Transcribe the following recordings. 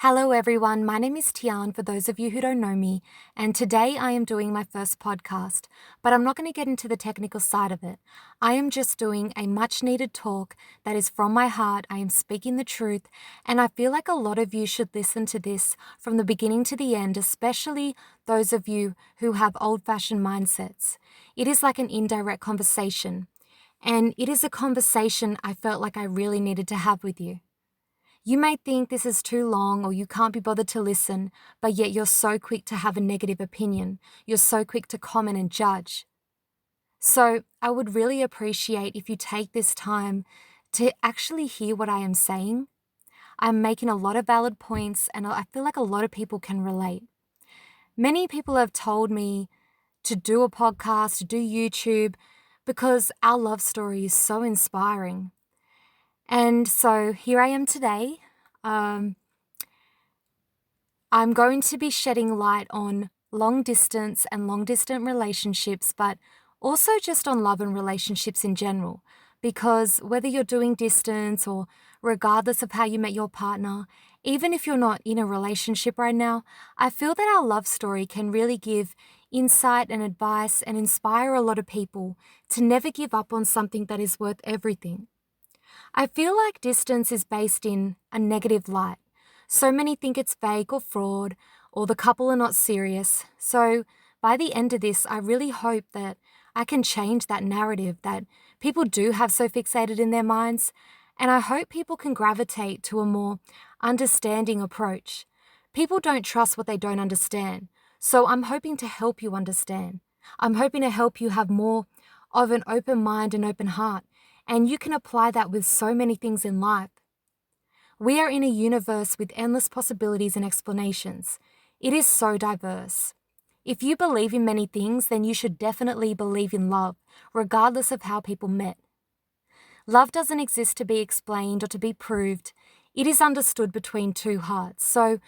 Hello everyone, my name is Tian for those of you who don't know me, and today I am doing my first podcast, but I'm not going to get into the technical side of it. I am just doing a much needed talk that is from my heart. I am speaking the truth, and I feel like a lot of you should listen to this from the beginning to the end, especially those of you who have old-fashioned mindsets. It is like an indirect conversation, and it is a conversation I felt like I really needed to have with you. You may think this is too long or you can't be bothered to listen, but yet you're so quick to have a negative opinion. You're so quick to comment and judge. So I would really appreciate if you take this time to actually hear what I am saying. I'm making a lot of valid points and I feel like a lot of people can relate. Many people have told me to do a podcast, to do YouTube, because our love story is so inspiring. And so here I am today. I'm going to be shedding light on long distance and long distance relationships, but also just on love and relationships in general. Because whether you're doing distance or regardless of how you met your partner, even if you're not in a relationship right now, I feel that our love story can really give insight and advice and inspire a lot of people to never give up on something that is worth everything. I feel like distance is based in a negative light. So many think it's fake or fraud, or the couple are not serious. So by the end of this, I really hope that I can change that narrative that people do have so fixated in their minds, and I hope people can gravitate to a more understanding approach. People don't trust what they don't understand, so I'm hoping to help you understand. I'm hoping to help you have more of an open mind and open heart. And you can apply that with so many things in life. We are in a universe with endless possibilities and explanations. It is so diverse. If you believe in many things, then you should definitely believe in love, regardless of how people met. Love doesn't exist to be explained or to be proved. It is understood between two hearts. So,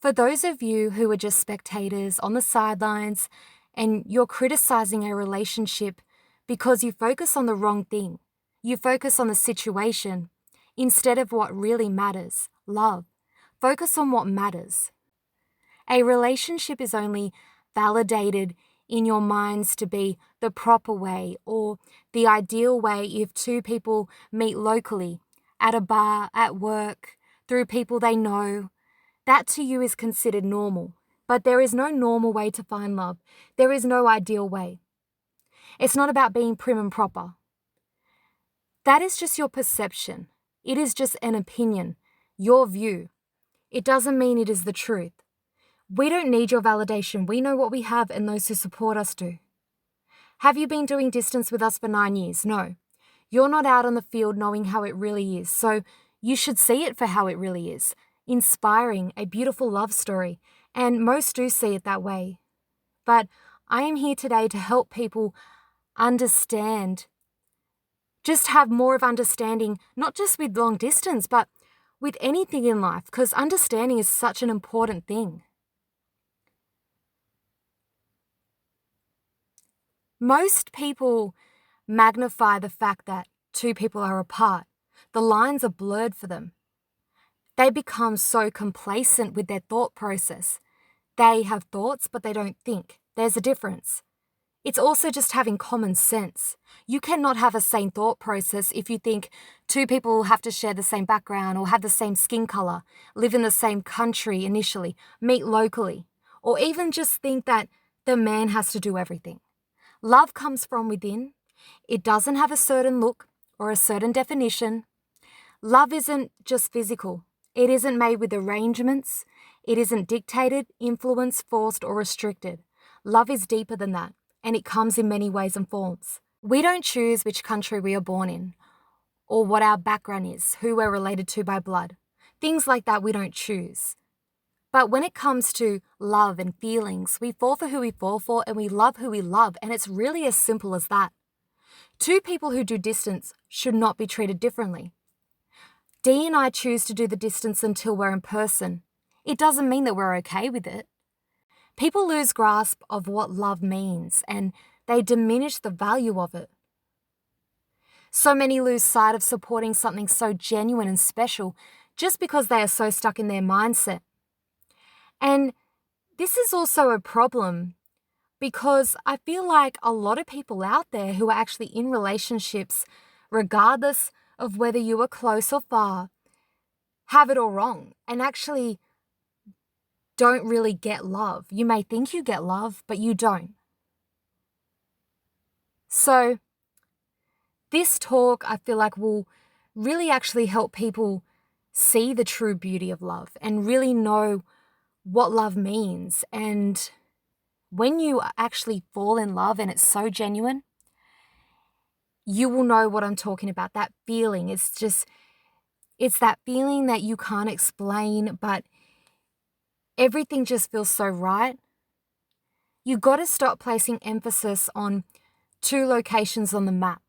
for those of you who are just spectators on the sidelines and you're criticizing a relationship because you focus on the wrong thing, you focus on the situation instead of what really matters, love. Focus on what matters. A relationship is only validated in your minds to be the proper way or the ideal way if two people meet locally, at a bar, at work, through people they know. That to you is considered normal. But there is no normal way to find love. There is no ideal way. It's not about being prim and proper. That is just your perception. It is just an opinion, your view. It doesn't mean it is the truth. We don't need your validation. We know what we have and those who support us do. Have you been doing distance with us for 9 years? No. You're not out on the field knowing how it really is, so you should see it for how it really is. Inspiring, a beautiful love story, and most do see it that way. But I am here today to help people understand, just have more of understanding, not just with long distance, but with anything in life, because understanding is such an important thing. Most people magnify the fact that two people are apart. The lines are blurred for them. They become so complacent with their thought process. They have thoughts, but they don't think. There's a difference. It's also just having common sense. You cannot have a same thought process if you think two people have to share the same background or have the same skin color, live in the same country initially, meet locally, or even just think that the man has to do everything. Love comes from within. It doesn't have a certain look or a certain definition. Love isn't just physical. It isn't made with arrangements. It isn't dictated, influenced, forced, or restricted. Love is deeper than that. And it comes in many ways and forms. We don't choose which country we are born in, or what our background is, who we're related to by blood. Things like that we don't choose. But when it comes to love and feelings, we fall for who we fall for and we love who we love, and it's really as simple as that. Two people who do distance should not be treated differently. Dee and I choose to do the distance until we're in person. It doesn't mean that we're okay with it. People lose grasp of what love means and they diminish the value of it. So many lose sight of supporting something so genuine and special just because they are so stuck in their mindset. And this is also a problem because I feel like a lot of people out there who are actually in relationships, regardless of whether you are close or far, have it all wrong and actually don't really get love. You may think you get love, but you don't. So, this talk, I feel like, will really actually help people see the true beauty of love and really know what love means. And when you actually fall in love and it's so genuine, you will know what I'm talking about. That feeling. It's that feeling that you can't explain, but everything just feels so right. You got to stop placing emphasis on two locations on the map.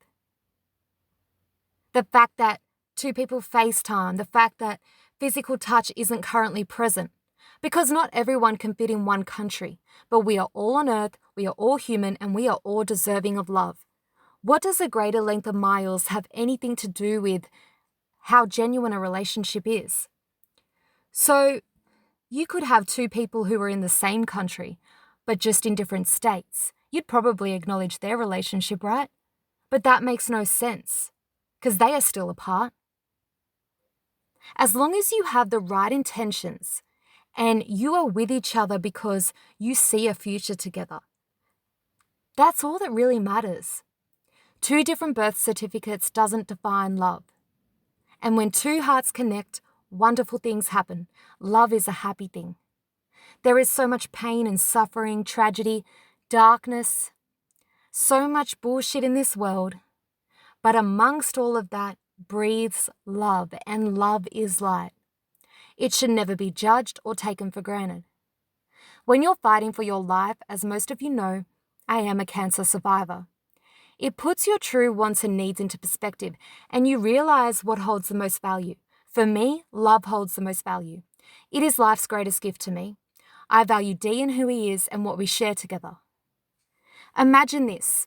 The fact that two people FaceTime, the fact that physical touch isn't currently present. Because not everyone can fit in one country, but we are all on earth, we are all human, and we are all deserving of love. What does a greater length of miles have anything to do with how genuine a relationship is? So, you could have two people who are in the same country, but just in different states. You'd probably acknowledge their relationship, right? But that makes no sense, because they are still apart. As long as you have the right intentions and you are with each other because you see a future together, that's all that really matters. Two different birth certificates doesn't define love. And when two hearts connect, wonderful things happen. Love is a happy thing. There is so much pain and suffering, tragedy, darkness, so much bullshit in this world. But amongst all of that breathes love, and love is light. It should never be judged or taken for granted. When you're fighting for your life, as most of you know, I am a cancer survivor. It puts your true wants and needs into perspective, and you realize what holds the most value. For me, love holds the most value. It is life's greatest gift to me. I value D and who he is and what we share together. Imagine this.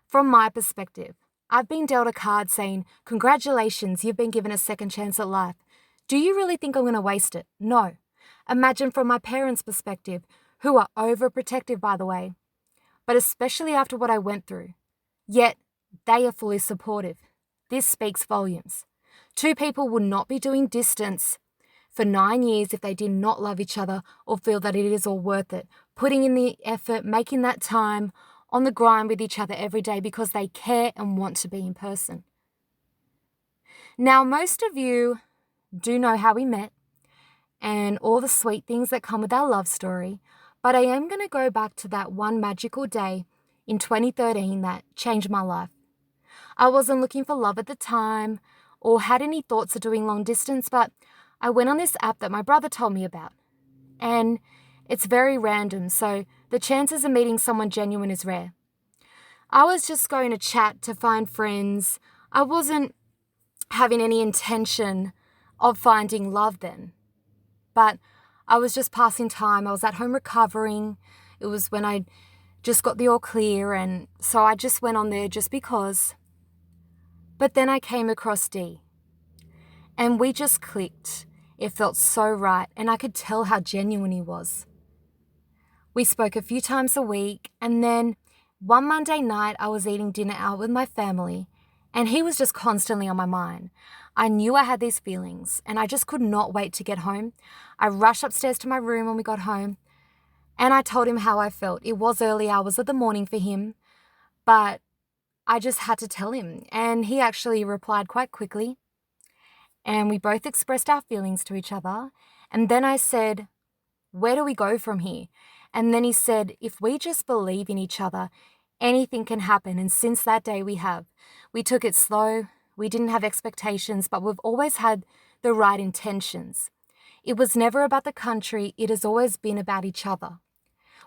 From my perspective, I've been dealt a card saying, "Congratulations, you've been given a second chance at life." Do you really think I'm going to waste it? No. Imagine from my parents' perspective, who are overprotective, by the way, but especially after what I went through. Yet, they are fully supportive. This speaks volumes. Two people would not be doing distance for 9 years if they did not love each other or feel that it is all worth it. Putting in the effort, making that time on the grind with each other every day because they care and want to be in person. Now, most of you do know how we met and all the sweet things that come with our love story, but I am going to go back to that one magical day in 2013 that changed my life. I wasn't looking for love at the time or had any thoughts of doing long distance, but I went on this app that my brother told me about. And it's very random, so the chances of meeting someone genuine is rare. I was just going to chat to find friends. I wasn't having any intention of finding love then. But I was just passing time. I was at home recovering. It was when I just got the all clear, and so I just went on there just because. But then I came across D. And we just clicked. It felt so right, and I could tell how genuine he was. We spoke a few times a week, and then one Monday night I was eating dinner out with my family, and he was just constantly on my mind. I knew I had these feelings, and I just could not wait to get home. I rushed upstairs to my room when we got home, and I told him how I felt. It was early hours of the morning for him, but I just had to tell him, and he actually replied quite quickly. And we both expressed our feelings to each other. And then I said, "Where do we go from here?" And then he said, "If we just believe in each other, anything can happen." And since that day we have. We took it slow. We didn't have expectations, but we've always had the right intentions. It was never about the country. It has always been about each other.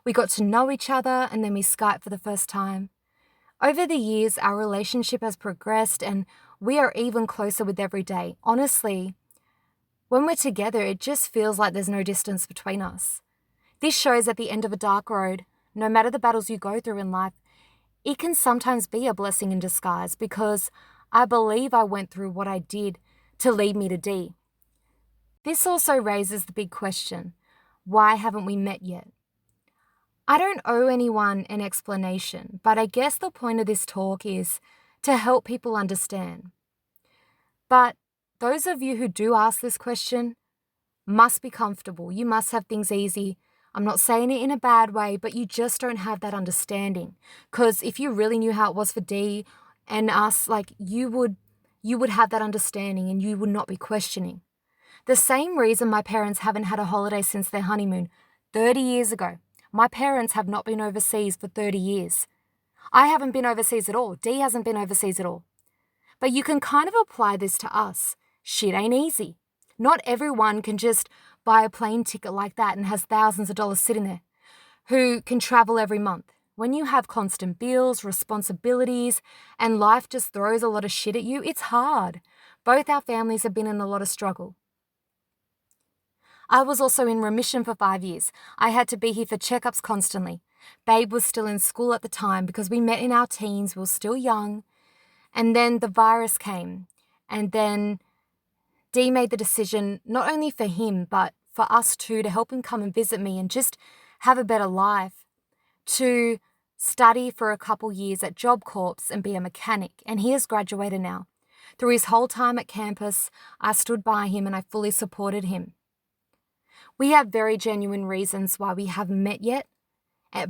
We got to know each other, and then we Skyped for the first time. Over the years, our relationship has progressed, and we are even closer with every day. Honestly, when we're together, it just feels like there's no distance between us. This shows at the end of a dark road, no matter the battles you go through in life, it can sometimes be a blessing in disguise, because I believe I went through what I did to lead me to D. This also raises the big question: Why haven't we met yet? I don't owe anyone an explanation, but I guess the point of this talk is to help people understand. But those of you who do ask this question must be comfortable. You must have things easy. I'm not saying it in a bad way, but you just don't have that understanding. Because if you really knew how it was for Dee and us, like you would have that understanding and you would not be questioning. The same reason my parents haven't had a holiday since their honeymoon 30 years ago. My parents have not been overseas for 30 years. I haven't been overseas at all. Dee hasn't been overseas at all. But you can kind of apply this to us. Shit ain't easy. Not everyone can just buy a plane ticket like that and has thousands of dollars sitting there, who can travel every month. When you have constant bills, responsibilities, and life just throws a lot of shit at you, it's hard. Both our families have been in a lot of struggle. I was also in remission for 5 years. I had to be here for checkups constantly. Babe was still in school at the time because we met in our teens, we were still young. And then the virus came. And then Dee made the decision, not only for him, but for us too, to help him come and visit me and just have a better life, to study for a couple years at Job Corps and be a mechanic. And he has graduated now. Through his whole time at campus, I stood by him and I fully supported him. We have very genuine reasons why we haven't met yet,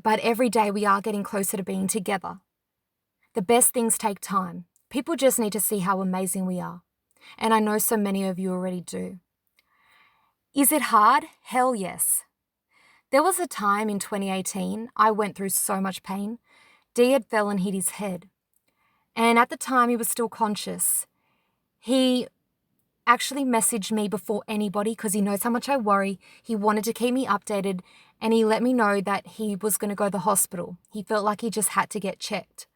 but every day we are getting closer to being together. The best things take time. People just need to see how amazing we are. And I know so many of you already do. Is it hard? Hell yes. There was a time in 2018 I went through so much pain. Dee had fell and hit his head. And at the time he was still conscious. He actually messaged me before anybody because he knows how much I worry. He wanted to keep me updated and he let me know that he was going to go to the hospital. He felt like he just had to get checked.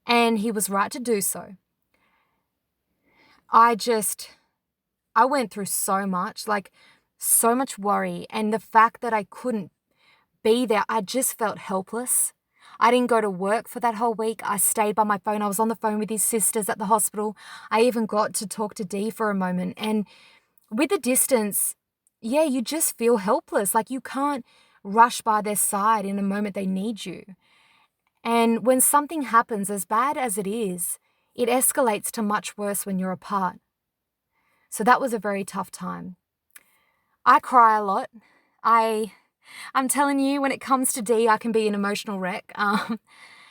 And he was right to do so. I went through so much worry. And the fact that I couldn't be there, I just felt helpless. I didn't go to work for that whole week. I stayed by my phone. I was on the phone with his sisters at the hospital. I even got to talk to Dee for a moment. And with the distance, yeah, you just feel helpless. Like you can't rush by their side in a moment they need you. And when something happens, as bad as it is, it escalates to much worse when you're apart. So that was a very tough time. I cry a lot. I'm telling you, when it comes to Dee, I can be an emotional wreck.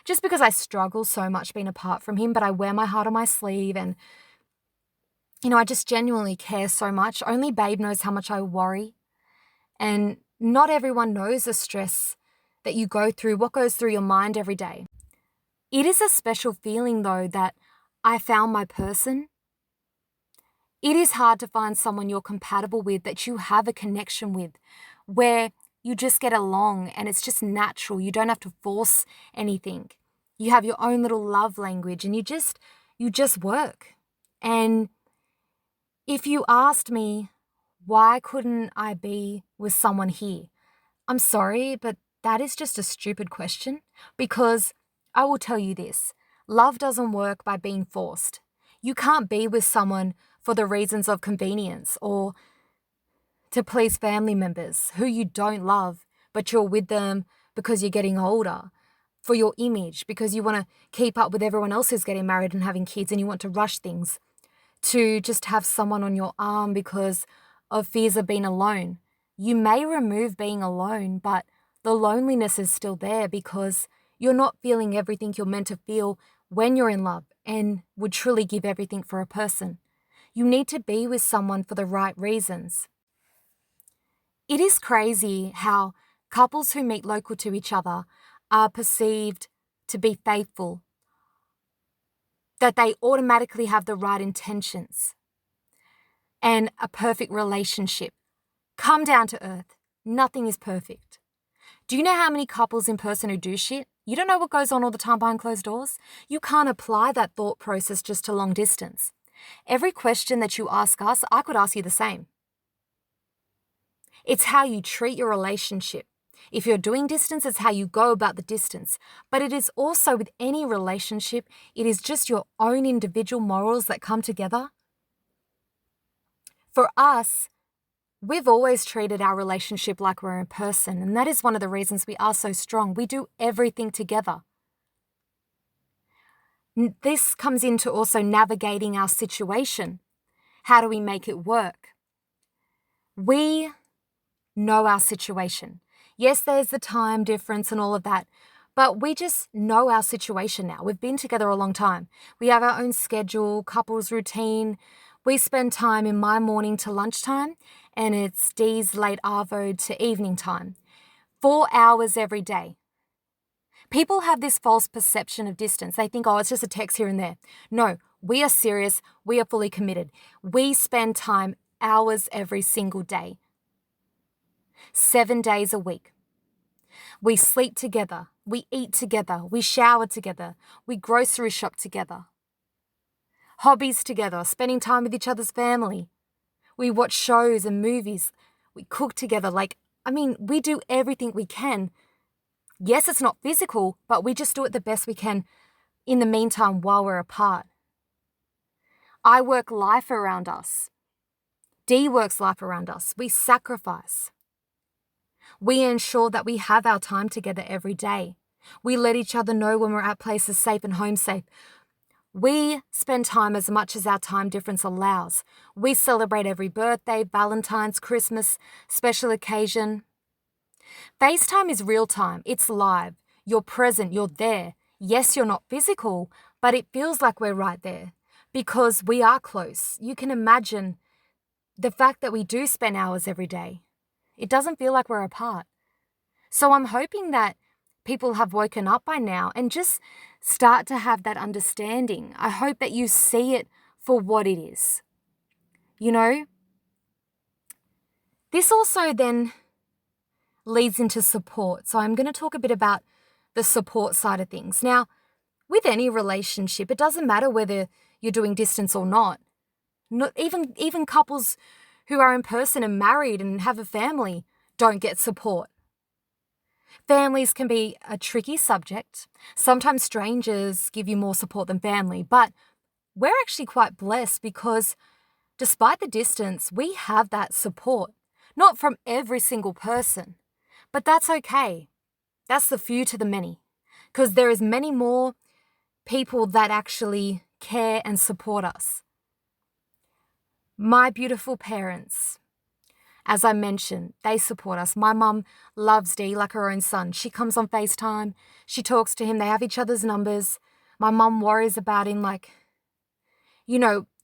Just because I struggle so much being apart from him, but I wear my heart on my sleeve and, I just genuinely care so much. Only Babe knows how much I worry. And not everyone knows the stress that you go through, what goes through your mind every day. It is a special feeling, though, that I found my person. It is hard to find someone you're compatible with, that you have a connection with, where you just get along and it's just natural. You don't have to force anything. You have your own little love language and you just work. And if you asked me, why couldn't I be with someone here? I'm sorry, but that is just a stupid question, because I will tell you this. Love doesn't work by being forced. You can't be with someone for the reasons of convenience or to please family members who you don't love, but you're with them because you're getting older, for your image, because you want to keep up with everyone else who's getting married and having kids and you want to rush things, to just have someone on your arm because of fears of being alone. You may remove being alone, but the loneliness is still there because you're not feeling everything you're meant to feel when you're in love and would truly give everything for a person. You need to be with someone for the right reasons. It is crazy how couples who meet local to each other are perceived to be faithful, that they automatically have the right intentions and a perfect relationship. Come down to earth. Nothing is perfect. Do you know how many couples in person who do shit? You don't know what goes on all the time behind closed doors? You can't apply that thought process just to long distance. Every question that you ask us, I could ask you the same. It's how you treat your relationship. If you're doing distance, it's how you go about the distance. But it is also with any relationship, it is just your own individual morals that come together. For us, We've always treated our relationship like we're in person, and that is one of the reasons we are so strong. We do everything together. This comes into also navigating our situation. How do we make it work? We know our situation. Yes, there's the time difference and all of that, but we just know our situation now. We've been together a long time. We have our own schedule, couples routine. We spend time in my morning to lunchtime, and it's Dee's late arvo to evening time. 4 hours every day. People have this false perception of distance. They think, oh, it's just a text here and there. No, we are serious. We are fully committed. We spend time hours every single day, 7 days a week. We sleep together. We eat together. We shower together. We grocery shop together. Hobbies together, spending time with each other's family. We watch shows and movies. We cook together. We do everything we can. Yes, it's not physical, but we just do it the best we can in the meantime while we're apart. I work life around us. Dee works life around us. We sacrifice. We ensure that we have our time together every day. We let each other know when we're at places safe and home safe. We spend time as much as our time difference allows. We celebrate every birthday, Valentine's, Christmas, special occasion. FaceTime is real time. It's live. You're present. You're there. Yes, you're not physical, but it feels like we're right there because we are close. You can imagine the fact that we do spend hours every day. It doesn't feel like we're apart. So I'm hoping that people have woken up by now and just start to have that understanding. I hope that you see it for what it is. This also then leads into support. So I'm going to talk a bit about the support side of things. Now, with any relationship, it doesn't matter whether you're doing distance or not. Even couples who are in person and married and have a family don't get support. Families can be a tricky subject. Sometimes strangers give you more support than family, but we're actually quite blessed because despite the distance, we have that support. Not from every single person, but that's okay. That's the few to the many, because there is many more people that actually care and support us. My beautiful parents, as I mentioned, they support us. My mum loves Dee like her own son. She comes on FaceTime. She talks to him. They have each other's numbers. My mum worries about him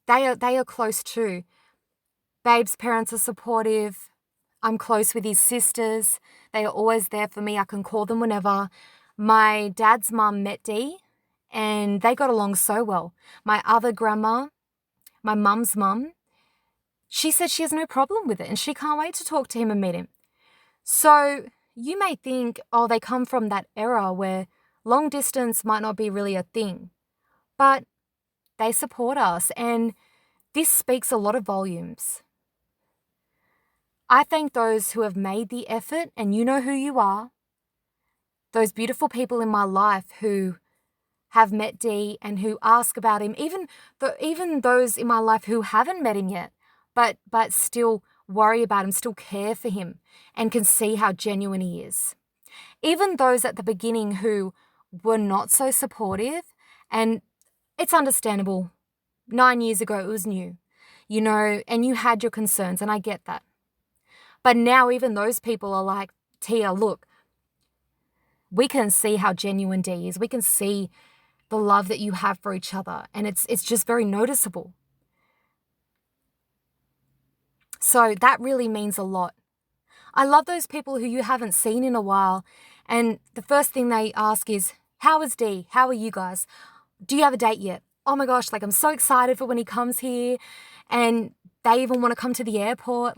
they are close too. Babe's parents are supportive. I'm close with his sisters. They are always there for me. I can call them whenever. My dad's mum met Dee and they got along so well. My other grandma, my mum's mum, she said she has no problem with it and she can't wait to talk to him and meet him. So you may think, oh, they come from that era where long distance might not be really a thing, but they support us and this speaks a lot of volumes. I thank those who have made the effort, and you know who you are. Those beautiful people in my life who have met Dee and who ask about him, even those in my life who haven't met him yet, but still worry about him, still care for him, and can see how genuine he is. Even those at the beginning who were not so supportive, and it's understandable. 9 years ago, it was new, and you had your concerns, and I get that. But now even those people are like, Tia, look, we can see how genuine Dee is. We can see the love that you have for each other. And it's just very noticeable. So that really means a lot. I love those people who you haven't seen in a while. And the first thing they ask is, how is Dee? How are you guys? Do you have a date yet? Oh my gosh, I'm so excited for when he comes here. And they even want to come to the airport.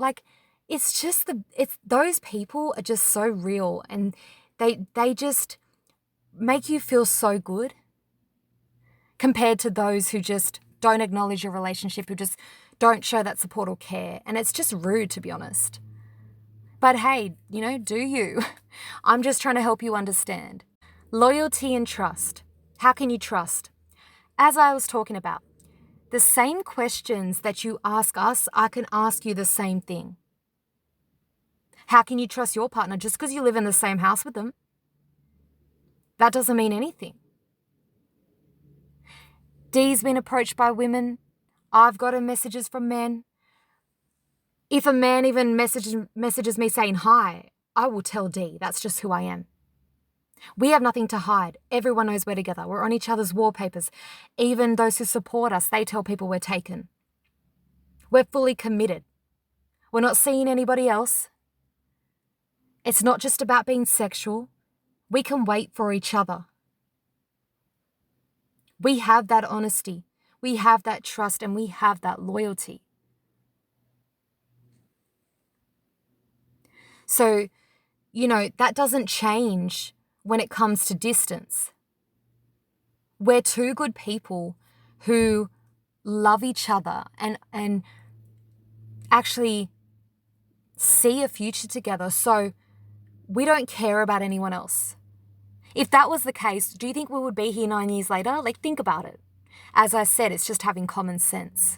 It's those people are just so real and they just make you feel so good compared to those who just don't acknowledge your relationship, who just don't show that support or care. And it's just rude, to be honest. But hey, do you? I'm just trying to help you understand. Loyalty and trust. How can you trust? As I was talking about, the same questions that you ask us, I can ask you the same thing. How can you trust your partner just because you live in the same house with them? That doesn't mean anything. Dee's been approached by women. I've gotten messages from men. If a man even messages me saying hi, I will tell Dee. That's just who I am. We have nothing to hide. Everyone knows we're together. We're on each other's wallpapers. Even those who support us, they tell people we're taken. We're fully committed. We're not seeing anybody else. It's not just about being sexual. We can wait for each other. We have that honesty. We have that trust, and we have that loyalty. So, that doesn't change when it comes to distance. We're two good people who love each other and actually see a future together. So we don't care about anyone else. If that was the case, do you think we would be here 9 years later? Think about it. As I said, it's just having common sense.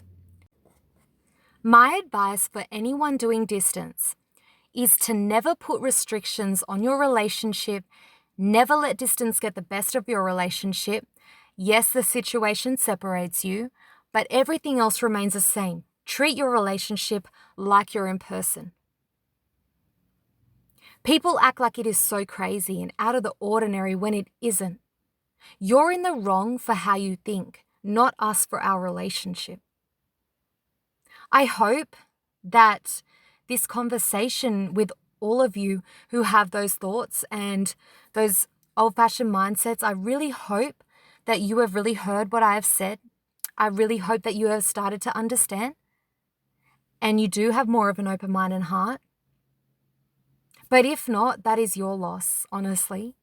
My advice for anyone doing distance is to never put restrictions on your relationship. Never let distance get the best of your relationship. Yes, the situation separates you, but everything else remains the same. Treat your relationship like you're in person. People act like it is so crazy and out of the ordinary when it isn't. You're in the wrong for how you think, not us for our relationship. I hope that this conversation with all of you who have those thoughts and those old-fashioned mindsets, I really hope that you have really heard what I have said. I really hope that you have started to understand and you do have more of an open mind and heart. But if not, that is your loss, honestly.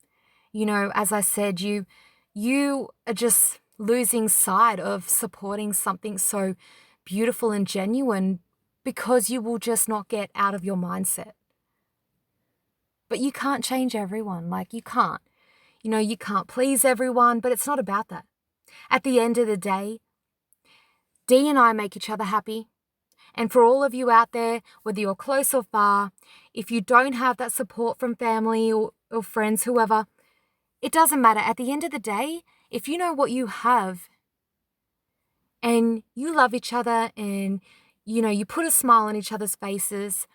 As I said, you are just losing sight of supporting something so beautiful and genuine because you will just not get out of your mindset. But you can't change everyone. You can't. You can't please everyone, but it's not about that. At the end of the day, Dee and I make each other happy. And for all of you out there, whether you're close or far, if you don't have that support from family or friends, whoever, it doesn't matter. At the end of the day, if you know what you have and you love each other and, you put a smile on each other's faces,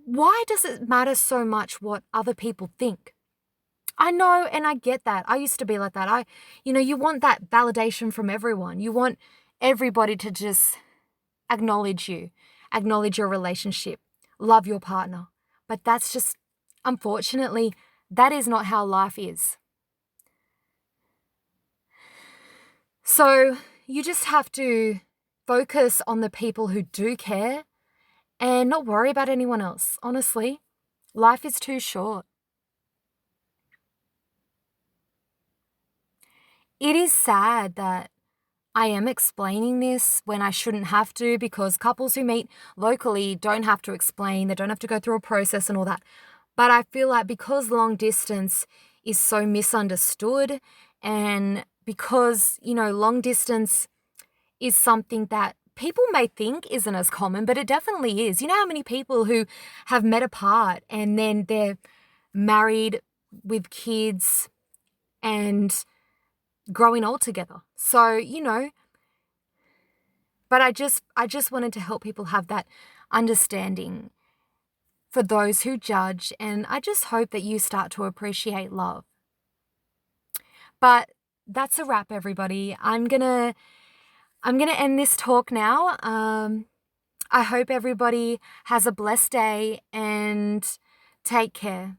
why does it matter so much what other people think? I know, and I get that. I used to be like that. You want that validation from everyone. You want everybody to just acknowledge you, acknowledge your relationship, love your partner. But that's just, unfortunately, that is not how life is. So you just have to focus on the people who do care and not worry about anyone else. Honestly, life is too short. It is sad that I am explaining this when I shouldn't have to, because couples who meet locally don't have to explain, they don't have to go through a process and all that. But I feel like because long distance is so misunderstood and because, long distance is something that people may think isn't as common, but it definitely is. You know how many people who have met apart and then they're married with kids and growing old together. So, but I just wanted to help people have that understanding for those who judge, and I just hope that you start to appreciate love. But that's a wrap, everybody. I'm gonna end this talk now. I hope everybody has a blessed day and take care.